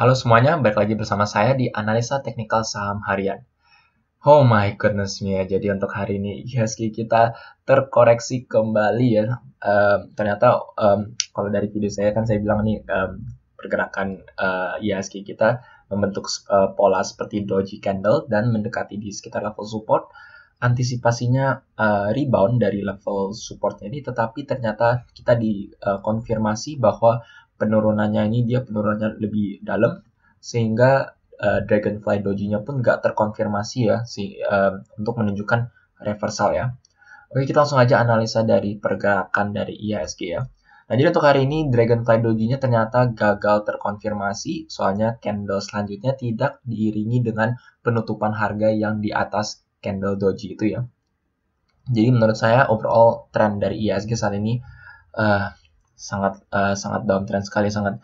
Halo semuanya, balik lagi bersama saya di Analisa Teknikal Saham Harian. Oh my goodness me ya, jadi untuk hari ini IHSG kita terkoreksi kembali ya. Ternyata kalau dari video saya kan saya bilang nih pergerakan IHSG kita membentuk pola seperti doji candle dan mendekati di sekitar level support. Antisipasinya rebound dari level supportnya ini, tetapi ternyata kita dikonfirmasi bahwa penurunannya ini dia penurunannya lebih dalam, sehingga Dragonfly Doji-nya pun nggak terkonfirmasi ya untuk menunjukkan reversal ya. Oke, kita langsung aja analisa dari pergerakan dari IHSG ya. Nah, jadi untuk hari ini Dragonfly Doji-nya ternyata gagal terkonfirmasi, soalnya candle selanjutnya tidak diiringi dengan penutupan harga yang di atas candle doji itu ya. Jadi menurut saya overall trend dari IHSG saat ini sangat downtrend sekali, sangat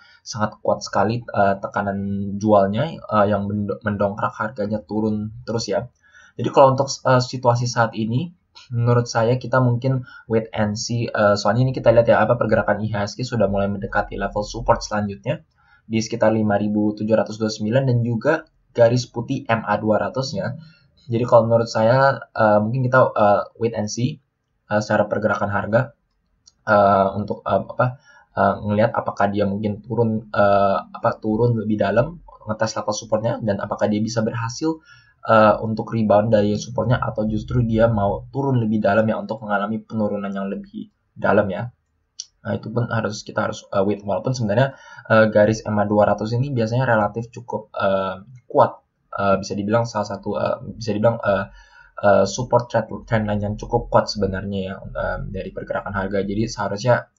kuat sekali tekanan jualnya yang mendongkrak harganya turun terus ya. Jadi kalau untuk situasi saat ini, menurut saya kita mungkin wait and see. Soalnya ini kita lihat ya, pergerakan IHSG sudah mulai mendekati level support selanjutnya di sekitar 5.729 dan juga garis putih MA200-nya. Jadi kalau menurut saya mungkin kita wait and see secara pergerakan harga untuk ngelihat apakah dia mungkin turun lebih dalam, ngetes level supportnya, dan apakah dia bisa berhasil untuk rebound dari supportnya, atau justru dia mau turun lebih dalam ya untuk mengalami penurunan yang lebih dalam ya. Nah, itu pun kita harus wait, walaupun sebenarnya garis MA200 ini biasanya relatif cukup kuat. Bisa dibilang salah satu support trendline yang cukup kuat sebenarnya ya dari pergerakan harga. Jadi seharusnya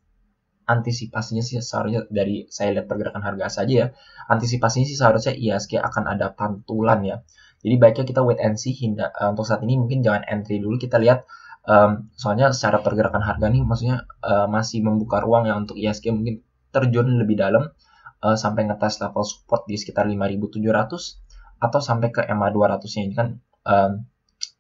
antisipasinya sih dari saya lihat pergerakan harga saja ya, antisipasinya sih seharusnya IHSG akan ada pantulan ya. Jadi baiknya kita wait and see untuk saat ini, mungkin jangan entry dulu, kita lihat soalnya secara pergerakan harga nih maksudnya masih membuka ruang ya untuk IHSG mungkin terjun lebih dalam sampai ngetes level support di sekitar 5.700 atau sampai ke MA200-nya. Ini kan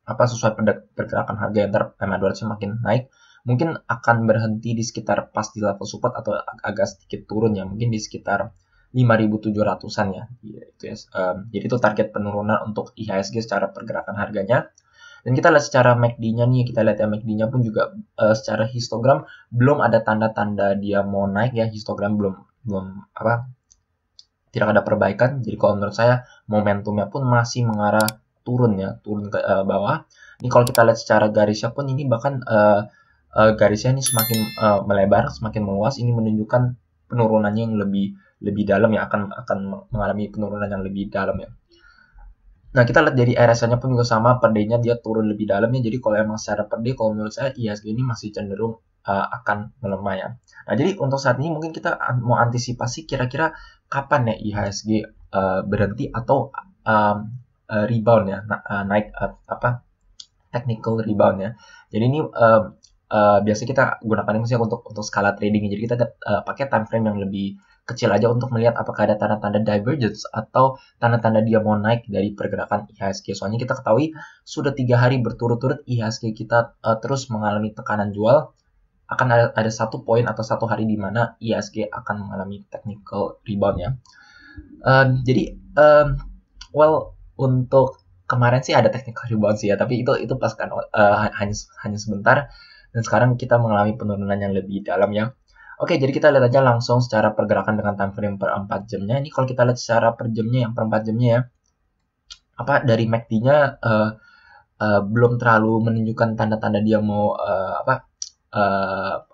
sesuai pergerakan harga yang MA200 makin naik, mungkin akan berhenti di sekitar pas di level support atau agak sedikit turun ya, mungkin di sekitar 5.700-an ya. Itu ya. Jadi itu target penurunan untuk IHSG secara pergerakan harganya. Dan kita lihat secara MACD-nya nih, kita lihat ya MACD-nya pun juga secara histogram belum ada tanda-tanda dia mau naik ya, histogram belum tidak ada perbaikan. Jadi kalau menurut saya momentumnya pun masih mengarah turun ya, turun ke bawah. Ini kalau kita lihat secara garisnya pun ini bahkan garisnya ini semakin melebar, semakin meluas. Ini menunjukkan penurunannya yang lebih dalam ya, akan mengalami penurunan yang lebih dalam ya. Nah, kita lihat dari RSI-nya pun juga sama, per day-nya dia turun lebih dalam ya. Jadi kalau emang secara per day, kalau menurut saya IHSG ini masih cenderung akan melemah ya. Nah, jadi untuk saat ini mungkin kita mau antisipasi kira-kira kapan ya IHSG berhenti atau rebound ya, naik technical rebound ya. Jadi ini biasa kita gunakan ini untuk skala trading. Jadi kita pakai time frame yang lebih kecil aja untuk melihat apakah ada tanda-tanda divergence atau tanda-tanda dia mau naik dari pergerakan IHSG. Soalnya kita ketahui sudah 3 hari berturut-turut IHSG kita terus mengalami tekanan jual. Akan ada satu poin atau satu hari di mana IHSG akan mengalami technical rebound ya. Jadi untuk kemarin sih ada technical rebound sih ya, tapi itu pas kan hanya sebentar, dan sekarang kita mengalami penurunan yang lebih dalam ya. Oke, jadi kita lihat aja langsung secara pergerakan dengan time frame per 4 jamnya. Ini kalau kita lihat secara per jamnya, yang per 4 jamnya ya, dari MACD-nya belum terlalu menunjukkan tanda-tanda dia mau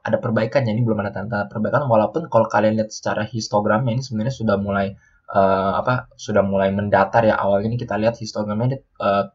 ada perbaikan ya. Ini belum ada tanda perbaikan, walaupun kalau kalian lihat secara histogramnya ini sebenarnya sudah mulai mendatar ya. Awalnya ini kita lihat histogramnya dia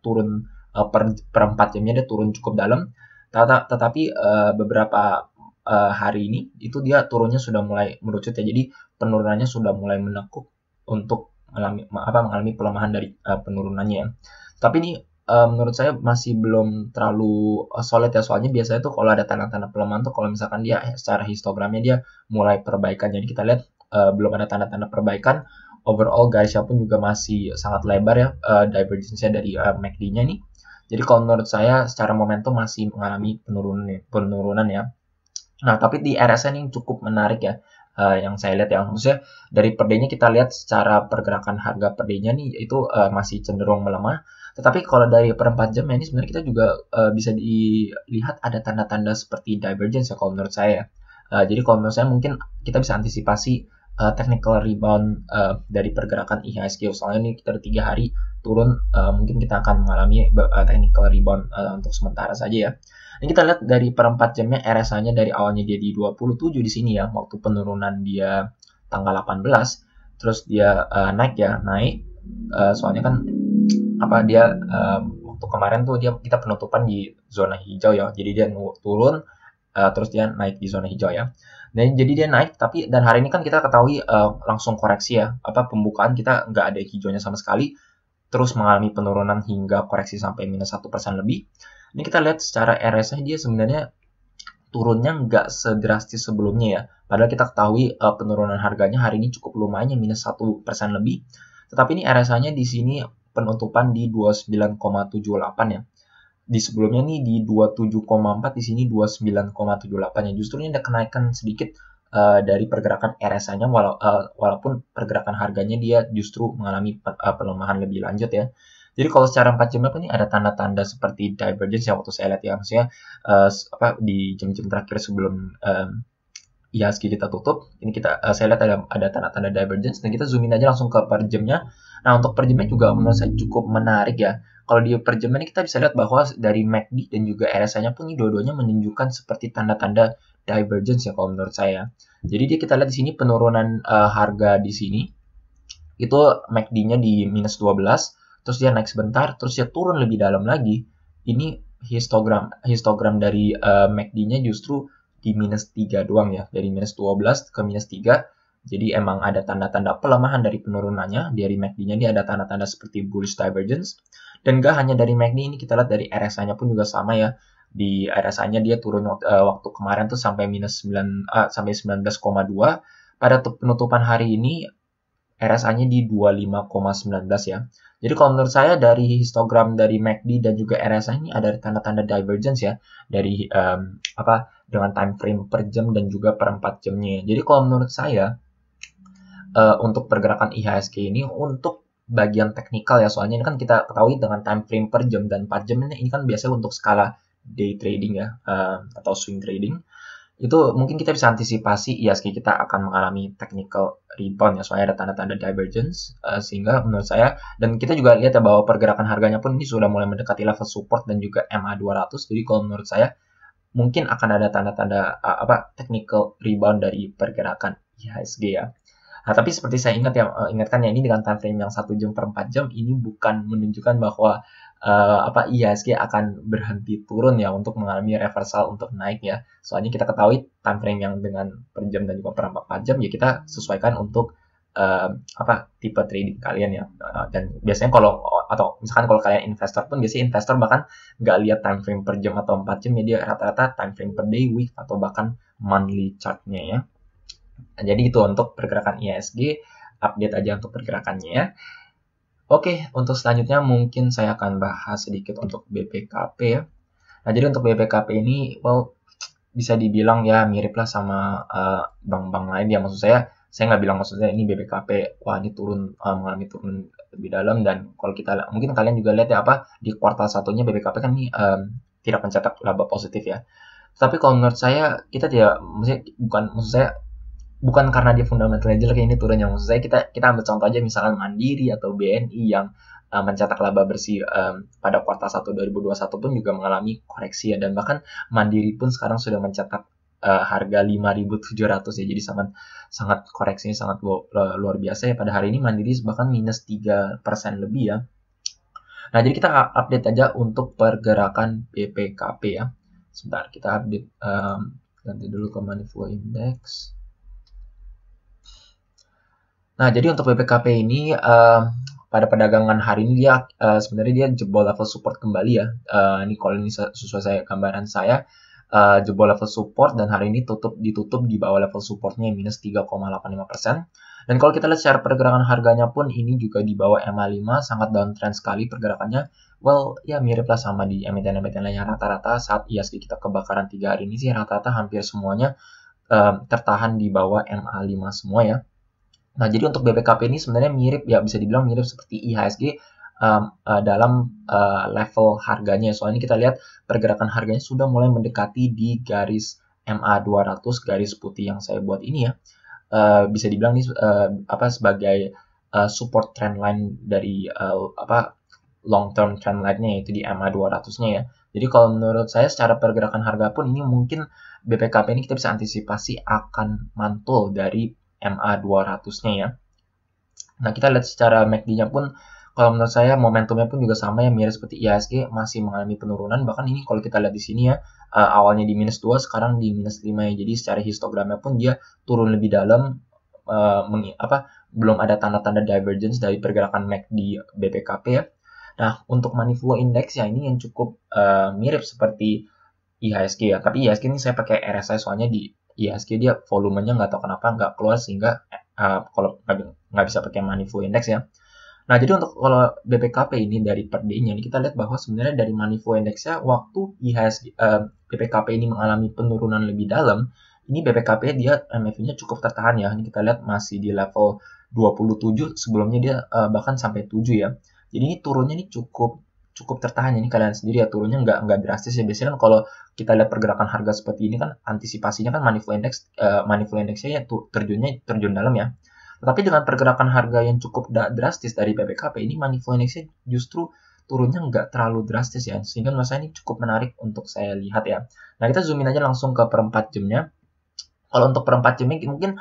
turun per 4 jamnya dia turun cukup dalam, tetapi beberapa hari ini itu dia turunnya sudah mulai merucut ya. Jadi penurunannya sudah mulai menekuk untuk mengalami pelemahan dari penurunannya ya. Tapi ini menurut saya masih belum terlalu solid ya, soalnya biasanya tuh kalau ada tanda-tanda pelemahan tuh kalau misalkan dia secara histogramnya dia mulai perbaikan. Jadi kita lihat belum ada tanda-tanda perbaikan. Overall garisnya pun juga masih sangat lebar ya, divergence-nya dari MACD-nya nih. Jadi kalau menurut saya secara momentum masih mengalami penurunan ya. Nah, tapi di RSI ini cukup menarik ya. yang saya lihat ya. Maksudnya dari per day-nya kita lihat secara pergerakan harga per day-nya nih itu masih cenderung melemah. Tetapi kalau dari per 4 jam ini sebenarnya kita juga bisa dilihat ada tanda-tanda seperti divergence ya kalau menurut saya. Jadi kalau menurut saya mungkin kita bisa antisipasi technical rebound dari pergerakan IHSG. Soalnya ini kita ada 3 hari turun, mungkin kita akan mengalami technical rebound untuk sementara saja ya. Ini kita lihat dari per 4 jamnya RSI-nya dari awalnya dia di 27 di sini ya, waktu penurunan dia tanggal 18, terus dia naik ya, soalnya kan dia waktu kemarin tuh kita penutupan di zona hijau ya, jadi dia turun terus dia naik di zona hijau ya. Dan jadi dia naik, dan hari ini kan kita ketahui langsung koreksi ya, pembukaan kita nggak ada hijaunya sama sekali, terus mengalami penurunan hingga koreksi sampai minus 1% lebih. Ini kita lihat secara RSI dia sebenarnya turunnya nggak sedrastis sebelumnya ya, padahal kita ketahui penurunan harganya hari ini cukup lumayan, minus 1% lebih. Tetapi ini RSI-nya di sini penutupan di 29,78 ya. Di sebelumnya nih di 27,4, di sini 29,78 ya. Justru ini ada kenaikan sedikit dari pergerakan RSI-nya walaupun pergerakan harganya dia justru mengalami pelemahan lebih lanjut ya. Jadi kalau secara 4 jamnya ini ada tanda-tanda seperti divergence ya waktu saya lihat ya, maksudnya di jam-jam terakhir sebelum IHSG kita tutup, ini saya lihat ada tanda-tanda divergence, dan kita zoom in aja langsung ke per jamnya. Nah, untuk per jamnya juga menurut saya cukup menarik ya. Kalau di per jam ini kita bisa lihat bahwa dari MACD dan juga RSI-nya pun ini dua-duanya menunjukkan seperti tanda-tanda divergence ya kalau menurut saya. Jadi kita lihat di sini penurunan harga di sini itu MACD-nya di minus 12, terus dia naik sebentar, terus dia turun lebih dalam lagi. Ini histogram dari MACD-nya justru di minus 3 doang ya, dari minus 12 ke minus 3. Jadi emang ada tanda-tanda pelemahan dari penurunannya. Dari MACD-nya ini ada tanda-tanda seperti bullish divergence. Dan gak hanya dari MACD, ini kita lihat dari RSI-nya pun juga sama ya. Di RSI-nya dia turun waktu kemarin tuh sampai minus 19,2. Pada penutupan hari ini RSI-nya di 25,19 ya. Jadi kalau menurut saya dari histogram dari MACD dan juga RSI ini ada tanda-tanda divergence ya dari dengan time frame per jam dan juga per 4 jamnya. Jadi kalau menurut saya untuk pergerakan IHSG ini untuk bagian teknikal ya, soalnya ini kan kita ketahui dengan time frame per jam dan 4 jam ini kan biasanya untuk skala day trading ya, atau swing trading. Itu mungkin kita bisa antisipasi IHSG kita akan mengalami technical rebound ya, soalnya ada tanda-tanda divergence, sehingga menurut saya, dan kita juga lihat ya bahwa pergerakan harganya pun ini sudah mulai mendekati level support dan juga MA200. Jadi kalau menurut saya mungkin akan ada tanda-tanda technical rebound dari pergerakan IHSG ya. Nah, tapi seperti saya ingatkan ya, ini dengan time frame yang 1 jam per 4 jam ini bukan menunjukkan bahwa IHSG akan berhenti turun ya untuk mengalami reversal untuk naik ya. Soalnya kita ketahui time frame yang dengan per jam dan juga per 4 jam ya kita sesuaikan untuk tipe trading kalian ya. Dan biasanya misalkan kalau kalian investor pun biasanya investor bahkan nggak lihat time frame per jam atau 4 jam ya, dia rata-rata time frame per day, week atau bahkan monthly chartnya ya. Nah, jadi itu untuk pergerakan IHSG, update aja untuk pergerakannya ya. Oke, untuk selanjutnya mungkin saya akan bahas sedikit untuk BPKP ya. Nah, jadi untuk BPKP ini, bisa dibilang ya mirip lah sama bank-bank lain ya. Maksud saya nggak bilang maksudnya ini BPKP, wah ini mengalami turun lebih dalam. Dan kalau mungkin kalian juga lihat ya di kuartal satunya BPKP kan ini tidak mencetak laba positif ya. Tapi kalau menurut saya kita tidak, bukan karena dia fundamentalnya jelek ini turunnya. Maksud saya kita ambil contoh aja misalkan Mandiri atau BNI yang mencetak laba bersih pada kuartal 1 2021 pun juga mengalami koreksi ya, dan bahkan Mandiri pun sekarang sudah mencetak harga 5.700 ya, jadi sangat koreksinya sangat luar biasa ya. Pada hari ini Mandiri bahkan minus 3% lebih ya. Nah, jadi kita update aja untuk pergerakan BPKP ya. Sebentar, kita update ganti dulu ke Money Flow Index. Nah, jadi untuk BPKP ini pada perdagangan hari ini dia sebenarnya dia jebol level support kembali ya. Ini kalau ini sesuai gambaran saya jebol level support, dan hari ini ditutup di bawah level supportnya minus 3,85%. Dan kalau kita lihat secara pergerakan harganya pun ini juga di bawah MA5, sangat downtrend sekali pergerakannya. Ya mirip lah sama di emiten-emiten lainnya. Rata-rata saat IHSG kita kebakaran 3 hari ini sih rata-rata hampir semuanya tertahan di bawah MA5 semua ya. Nah, jadi untuk BPKP ini sebenarnya mirip ya, bisa dibilang mirip seperti IHSG dalam level harganya. Soalnya kita lihat pergerakan harganya sudah mulai mendekati di garis MA200, garis putih yang saya buat ini ya. Bisa dibilang ini sebagai support trend line dari long term trend line-nya, yaitu di MA200-nya ya. Jadi kalau menurut saya secara pergerakan harga pun ini mungkin BPKP ini kita bisa antisipasi akan mantul dari MA200-nya ya. Nah, kita lihat secara MACD-nya pun kalau menurut saya momentumnya pun juga sama ya, mirip seperti IHSG, masih mengalami penurunan. Bahkan ini kalau kita lihat di sini ya, awalnya di -2, sekarang di -5 ya. Jadi secara histogramnya pun dia turun lebih dalam, belum ada tanda-tanda divergence dari pergerakan MACD BPKP ya. Nah, untuk money flow index ya ini yang cukup mirip seperti IHSG ya. Tapi IHSG ini saya pakai RSI soalnya di IHSG dia volumenya nggak tahu kenapa nggak keluar, sehingga kalau nggak bisa pakai money flow index ya. Nah, jadi untuk kalau BPKP ini dari per day-nya ini kita lihat bahwa sebenarnya dari money flow index-nya waktu IHSG BPKP ini mengalami penurunan lebih dalam, ini BPKP dia MACD-nya cukup tertahan ya. Ini kita lihat masih di level 27, sebelumnya dia bahkan sampai 7 ya. Jadi ini turunnya ini cukup tertahan. Ini kalian sendiri ya, turunnya nggak drastis ya. Biasanya kan kalau kita lihat pergerakan harga seperti ini kan antisipasinya kan money flow index-nya ya terjun dalam ya. Tetapi dengan pergerakan harga yang cukup drastis dari BPKP ini, money flow index-nya justru turunnya nggak terlalu drastis ya, sehingga menurut saya ini cukup menarik untuk saya lihat ya. Nah, kita zoom in aja langsung ke per 4 jamnya. Kalau untuk per 4 jamnya mungkin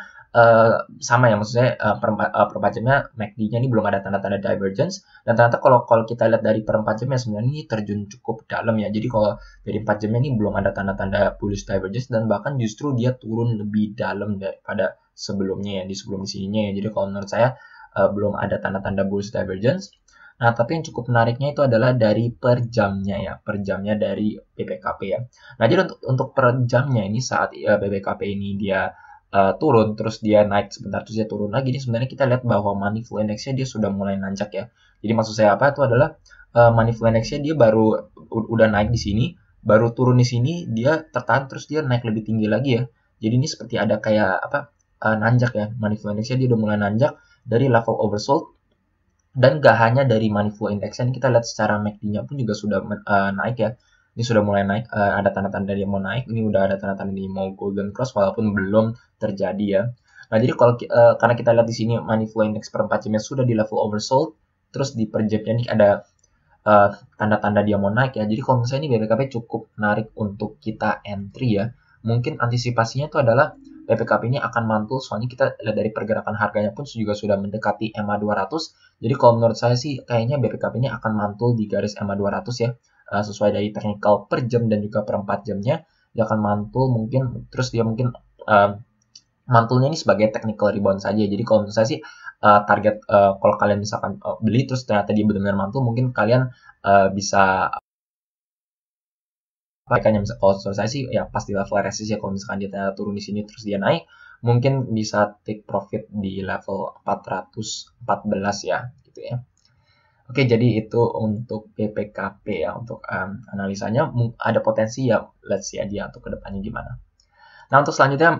sama ya, maksudnya per 4 jamnya MACD-nya ini belum ada tanda-tanda divergence, dan ternyata kalau kita lihat dari per 4 jamnya sebenarnya ini terjun cukup dalam ya. Jadi kalau dari 4 jamnya ini belum ada tanda-tanda bullish divergence, dan bahkan justru dia turun lebih dalam daripada sebelumnya ya, di sininya ya. Jadi kalau menurut saya belum ada tanda-tanda bullish divergence. Nah, tapi yang cukup menariknya itu adalah dari per jamnya ya, per jamnya dari BPKP ya. Nah, jadi untuk per jamnya ini saat BPKP ini dia turun, terus dia naik sebentar, terus dia turun lagi. Ini sebenarnya kita lihat bahwa money flow index-nya dia sudah mulai nanjak ya. Jadi maksud saya apa? Itu adalah money flow index-nya dia baru udah naik di sini, baru turun di sini, dia tertahan, terus dia naik lebih tinggi lagi ya. Jadi ini seperti ada kayak nanjak ya, money flow index-nya dia udah mulai nanjak dari level oversold. Dan gak hanya dari money flow index, ini kita lihat secara MACD-nya pun juga sudah naik ya. Ini sudah mulai naik, ada tanda-tanda dia mau naik. Ini udah ada tanda-tanda dia mau golden cross walaupun belum terjadi ya. Nah, jadi kalau karena kita lihat di sini money flow index per 4 jamnya sudah di level oversold, terus di per jamnya ini ada tanda-tanda dia mau naik ya. Jadi kalau misalnya ini BPKP cukup menarik untuk kita entry ya. Mungkin antisipasinya itu adalah BPKP ini akan mantul, soalnya kita lihat dari pergerakan harganya pun juga sudah mendekati MA200. Jadi kalau menurut saya sih kayaknya BPKP ini akan mantul di garis MA200 ya, sesuai dari technical per jam dan juga per 4 jamnya. Dia akan mantul mungkin, terus dia mungkin mantulnya ini sebagai technical rebound saja. Jadi kalau menurut saya sih target kalau kalian misalkan beli terus ternyata dia benar-benar mantul, mungkin kalian bisa kayaknya kalau menurut saya sih ya pas di level resist ya. Kalau misalkan dia turun di sini terus dia naik, mungkin bisa take profit di level 414 ya gitu ya. Oke, jadi itu untuk BPKP ya, untuk analisanya ada potensi ya, let's see aja untuk kedepannya gimana. Nah, untuk selanjutnya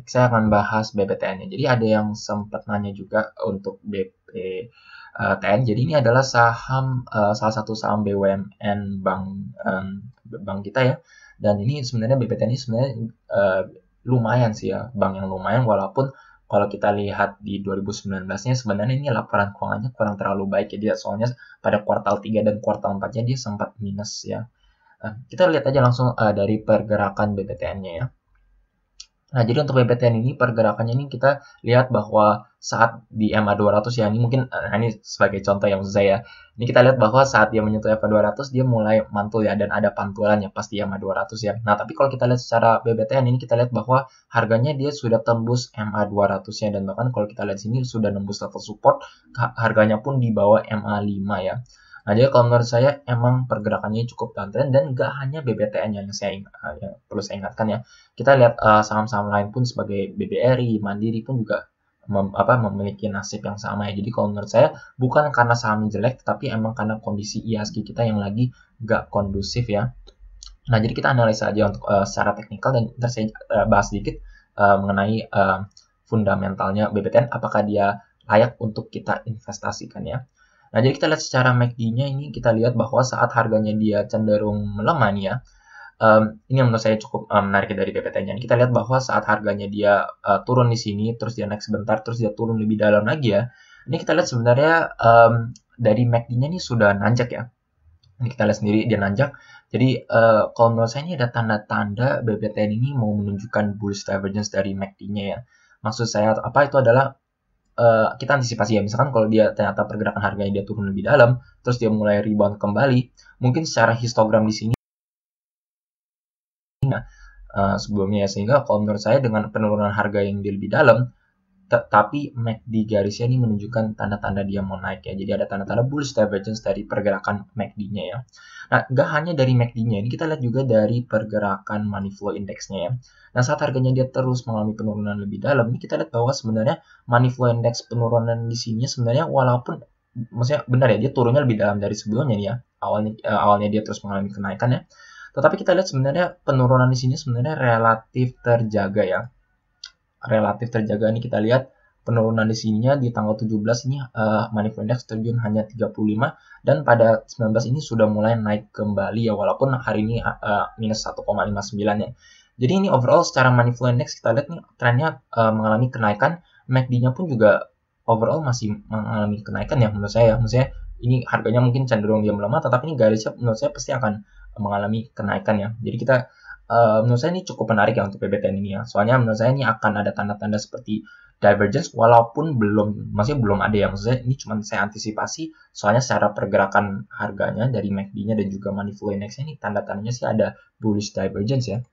saya akan bahas BPTN-nya. Jadi ada yang sempat nanya juga untuk BPTN. Jadi ini adalah saham salah satu saham BUMN bank kita ya. Dan ini sebenarnya BPTN ini sebenarnya lumayan sih ya, bank yang lumayan, walaupun kalau kita lihat di 2019-nya sebenarnya ini laporan keuangannya kurang terlalu baik ya. Dia soalnya pada kuartal 3 dan kuartal 4-nya dia sempat minus ya. Kita lihat aja langsung dari pergerakan BPTN-nya ya. Nah, jadi untuk BPTN ini pergerakannya ini kita lihat bahwa saat di MA200 ya, ini mungkin ini sebagai contoh yang maksud saya. Ini kita lihat bahwa saat dia menyentuh MA200 dia mulai mantul ya, dan ada pantulannya pas di MA200 ya. Nah, tapi kalau kita lihat secara BPTN ini kita lihat bahwa harganya dia sudah tembus MA200-nya, dan bahkan kalau kita lihat sini sudah nembus level support, harganya pun di bawah MA5 ya. Nah, jadi kalau menurut saya emang pergerakannya cukup downtrend, dan nggak hanya BBTN yang perlu saya ingatkan ya. Kita lihat saham-saham lain pun sebagai BBRI, Mandiri pun juga memiliki nasib yang sama ya. Jadi kalau menurut saya bukan karena sahamnya jelek, tetapi emang karena kondisi IHSG kita yang lagi nggak kondusif ya. Nah, jadi kita analisa aja untuk secara teknikal, dan ntar saya bahas sedikit mengenai fundamentalnya BBTN, apakah dia layak untuk kita investasikan ya. Nah, jadi kita lihat secara MACD-nya ini, kita lihat bahwa saat harganya dia cenderung melemah nih ya, ini yang menurut saya cukup menarik dari BBTN-nya. Kita lihat bahwa saat harganya dia turun di sini, terus dia naik sebentar, terus dia turun lebih dalam lagi ya. Ini kita lihat sebenarnya dari MACD-nya ini sudah nanjak ya. Ini kita lihat sendiri dia nanjak. Jadi kalau menurut saya ini ada tanda-tanda BBTN ini mau menunjukkan bullish divergence dari MACD-nya ya. Maksud saya apa itu adalah kita antisipasi ya, misalkan kalau dia ternyata pergerakan harganya dia turun lebih dalam, terus dia mulai rebound kembali, mungkin secara histogram di sini sebelumnya ya, sehingga kalau menurut saya dengan penurunan harga yang dia lebih dalam, tapi MACD garisnya ini menunjukkan tanda-tanda dia mau naik ya. Jadi ada tanda-tanda bullish divergence dari pergerakan MACD-nya ya. Nah, nggak hanya dari MACD-nya, ini kita lihat juga dari pergerakan money flow index-nya ya. Nah, saat harganya dia terus mengalami penurunan lebih dalam, ini kita lihat bahwa sebenarnya money flow index penurunan di sini sebenarnya walaupun maksudnya benar ya, dia turunnya lebih dalam dari sebelumnya nih ya. Awalnya dia terus mengalami kenaikan ya. Tetapi kita lihat sebenarnya penurunan di sini sebenarnya relatif terjaga ya. Relatif terjaga ini kita lihat penurunan di sininya di tanggal 17 ini money flow index terjun hanya 35 dan pada 19 ini sudah mulai naik kembali ya, walaupun hari ini minus 1,59 ya. Jadi ini overall secara money flow index kita lihat nih trennya mengalami kenaikan, MACD-nya pun juga overall masih mengalami kenaikan ya menurut saya. Maksudnya ini harganya mungkin cenderung dia melemah, tetapi ini garisnya menurut saya pasti akan mengalami kenaikan ya. Jadi kita menurut saya ini cukup menarik ya untuk BBTN ini ya. Soalnya menurut saya ini akan ada tanda-tanda seperti divergence walaupun masih belum ada ya. Maksudnya ini cuma saya antisipasi soalnya secara pergerakan harganya dari MACD-nya dan juga money flow index-nya ini tanda-tandanya sih ada bullish divergence ya.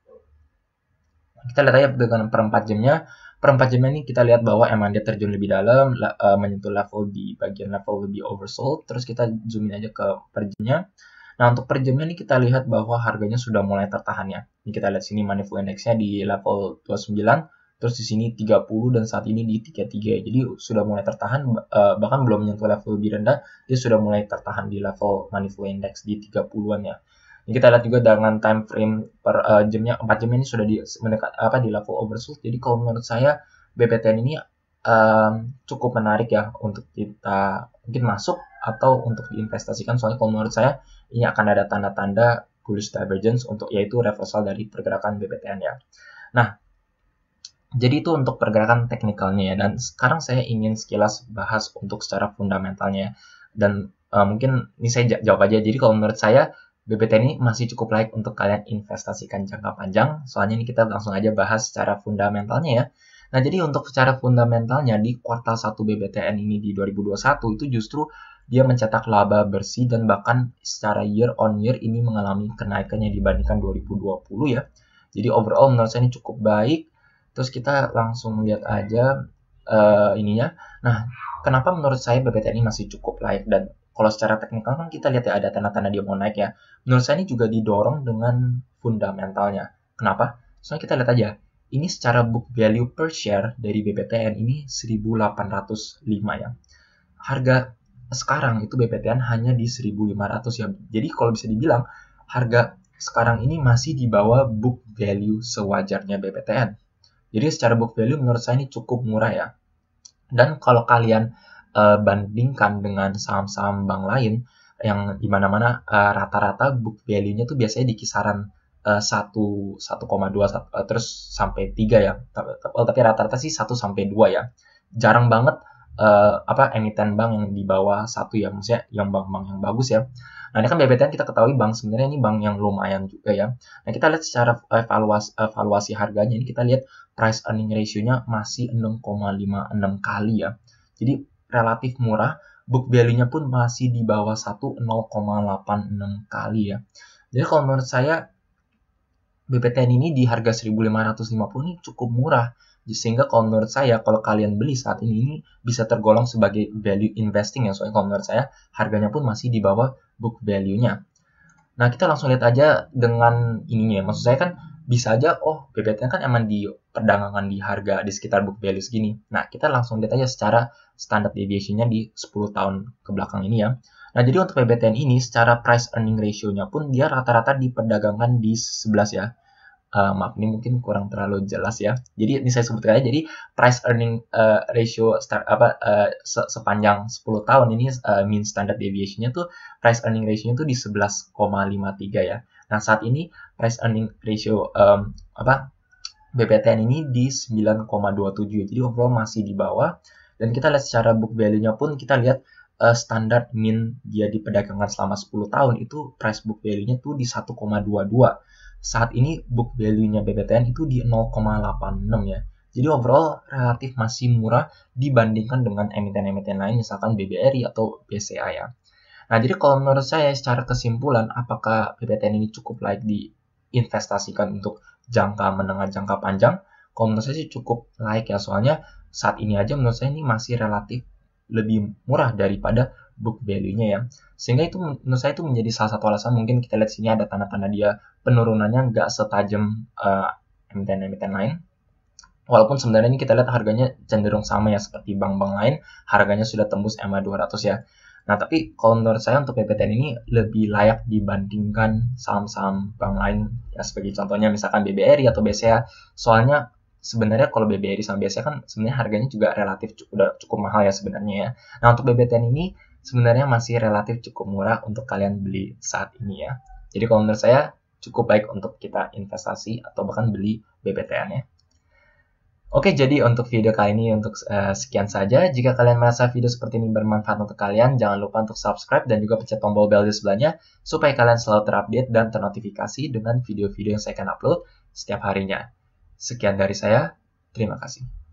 Kita lihat aja dengan per 4 jamnya. Per 4 jamnya ini kita lihat bahwa emang dia terjun lebih dalam, menyentuh level di bagian level lebih oversold. Terus kita zoomin aja ke per jamnya. Nah, untuk per jamnya ini kita lihat bahwa harganya sudah mulai tertahan ya. Ini kita lihat sini money flow index-nya di level 29, terus di sini 30 dan saat ini di 33. Jadi sudah mulai tertahan, bahkan belum menyentuh level lebih rendah, dia sudah mulai tertahan di level money flow index di 30-an ya. Ini kita lihat juga dengan time frame per jamnya 4 jamnya ini sudah di level oversold. Jadi kalau menurut saya BBTN ini cukup menarik ya untuk kita mungkin masuk atau untuk diinvestasikan, soalnya kalau menurut saya ini akan ada tanda-tanda bullish divergence untuk yaitu reversal dari pergerakan BBTN ya. Nah, jadi itu untuk pergerakan teknikalnya ya, dan sekarang saya ingin sekilas bahas untuk secara fundamentalnya dan mungkin ini saya jawab aja. Jadi kalau menurut saya BBTN ini masih cukup layak untuk kalian investasikan jangka panjang, soalnya ini kita langsung aja bahas secara fundamentalnya ya. Nah, jadi untuk secara fundamentalnya di kuartal 1 BBTN ini di 2021 itu justru dia mencetak laba bersih dan bahkan secara year on year ini mengalami kenaikannya dibandingkan 2020 ya. Jadi overall menurut saya ini cukup baik. Terus kita langsung lihat aja ininya. Nah, kenapa menurut saya BBTN ini masih cukup layak, dan kalau secara teknikal kan kita lihat ya ada tanda-tanda dia mau naik ya. Menurut saya ini juga didorong dengan fundamentalnya. Kenapa? Soalnya kita lihat aja. Ini secara book value per share dari BBTN ini 1.805 ya. Harga sekarang itu BBTN hanya di 1.500 ya. Jadi kalau bisa dibilang harga sekarang ini masih di bawah book value sewajarnya BBTN. Jadi secara book value menurut saya ini cukup murah ya. Dan kalau kalian bandingkan dengan saham-saham bank lain yang dimana-mana rata-rata book value-nya tuh biasanya di kisaran 1,2 terus sampai 3 ya. Tapi rata-rata sih 1 sampai 2 ya. Jarang banget emiten bank yang di bawah 1 ya, maksudnya yang bank-bank yang bagus ya. Nah, ini kan BBTN kita ketahui bank sebenarnya ini bank yang lumayan juga ya. Nah, kita lihat secara evaluasi harganya ini kita lihat price earning ratio-nya masih 6,56 kali ya. Jadi relatif murah, book value-nya pun masih di bawah 1, 0,86 kali ya. Jadi kalau menurut saya BBTN ini di harga 1.550 ini cukup murah. Sehingga kalau menurut saya, kalau kalian beli saat ini bisa tergolong sebagai value investing ya. Soalnya kalau menurut saya, harganya pun masih di bawah book value-nya. Nah, kita langsung lihat aja dengan ininya. Maksud saya kan bisa aja, BBTN kan emang di perdagangan di harga di sekitar book value segini. Nah, kita langsung lihat aja secara standard deviation-nya di 10 tahun ke belakang ini ya. Nah, jadi untuk BBTN ini secara price earning ratio-nya pun dia rata-rata diperdagangkan di 11 ya. Maaf, ini mungkin kurang terlalu jelas ya. Jadi ini saya sebutkan aja. Jadi price earning ratio sepanjang 10 tahun ini mean standard deviation-nya tuh price earning ratio-nya tuh di 11,53 ya. Nah, saat ini price earning ratio BPTN ini di 9,27. Jadi overall masih di bawah. Dan kita lihat secara book value-nya pun kita lihat standar mean dia di perdagangan selama 10 tahun itu price book value-nya tuh di 1,22. Saat ini book value-nya BPTN itu di 0,86 ya. Jadi overall relatif masih murah dibandingkan dengan emiten-emiten lain misalkan BBRI atau BCA ya. Nah, jadi kalau menurut saya secara kesimpulan apakah BPTN ini cukup layak diinvestasikan untuk jangka menengah jangka panjang? Kalau menurut saya sih cukup layak ya, soalnya saat ini aja menurut saya ini masih relatif lebih murah daripada book value-nya ya. Sehingga itu menurut saya itu menjadi salah satu alasan mungkin kita lihat sini ada tanda-tanda dia penurunannya nggak setajam emiten-emiten lain. Walaupun sebenarnya ini kita lihat harganya cenderung sama ya seperti bank-bank lain, harganya sudah tembus MA 200 ya. Nah, tapi kalau menurut saya untuk BPTN ini lebih layak dibandingkan saham-saham bank lain ya, sebagai contohnya misalkan BBRI atau BCA. Soalnya sebenarnya kalau BBRI sama BCA kan sebenarnya harganya juga relatif udah cukup mahal ya sebenarnya ya. Nah, untuk BPTN ini sebenarnya masih relatif cukup murah untuk kalian beli saat ini ya. Jadi kalau menurut saya cukup baik untuk kita investasi atau bahkan beli BPTN ya. Oke, jadi untuk video kali ini untuk sekian saja. Jika kalian merasa video seperti ini bermanfaat untuk kalian, jangan lupa untuk subscribe dan juga pencet tombol bell di sebelahnya supaya kalian selalu terupdate dan ternotifikasi dengan video-video yang saya akan upload setiap harinya. Sekian dari saya, terima kasih.